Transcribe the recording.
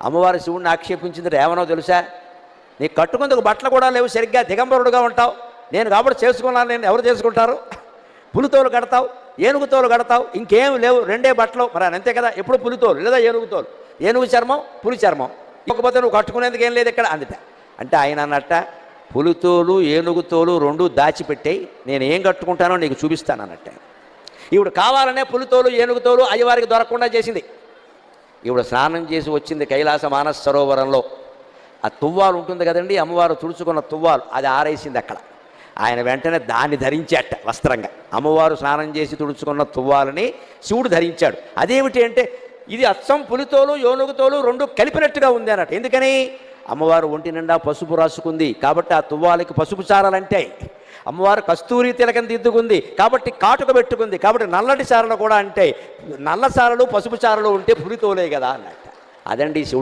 అమ్మవారు శివుడిని ఆక్షేపించింది ఏమనో తెలుసా? నీకు కట్టుకుందుకు బట్టలు కూడా లేవు, సరిగ్గా దిగంబరుడుగా ఉంటావు, నేను కాబట్టి చేసుకున్నాను, నేను ఎవరు చేసుకుంటారు? పులితోలు కడతావు, ఏనుగుతోలు కడతావు, ఇంకేం లేవు, రెండే బట్టలు. మరి అంతే కదా, ఎప్పుడు పులితోలు లేదా ఏనుగుతోలు, ఏనుగు చర్మం పులి చర్మం, ఇకపోతే నువ్వు కట్టుకునేందుకు ఏం లేదు ఇక్కడ అందుట. అంటే ఆయన అన్నట్ట, పులితోలు ఏనుగుతోలు రెండు దాచిపెట్టాయి, నేను ఏం కట్టుకుంటానో నీకు చూపిస్తాను అన్నట్ట. ఈవిడ కావాలనే పులితోలు ఏనుగుతోలు అయ్యవారికి దొరకకుండా చేసింది. ఈవిడ స్నానం చేసి వచ్చింది కైలాస మానస సరోవరంలో. ఆ తువ్వాలు ఉంటుంది కదండి, అమ్మవారు తుడుచుకున్న తువ్వాలు, అది ఆరేసింది అక్కడ. ఆయన వెంటనే దాన్ని ధరించాట వస్త్రంగా. అమ్మవారు స్నానం చేసి తుడుచుకున్న తువ్వాలని శివుడు ధరించాడు. అదేమిటి అంటే, ఇది అచ్చం పులితోలు ఏనుగుతోలు రెండు కలిపినట్టుగా ఉంది అన్నట్టు. ఎందుకని? అమ్మవారు ఒంటి నిండా పసుపు రాసుకుంది కాబట్టి ఆ తువ్వాలకి పసుపు చారలంటే, అమ్మవారు కస్తూరి తిలకం దిద్దుకుంది కాబట్టి కాటుక పెట్టుకుంది కాబట్టి నల్లటి చారలు కూడా అంటే, నల్ల చారలు పసుపు చారలు ఉంటే పులితోలే కదా అన్నట్టు. అదండి శివుడు.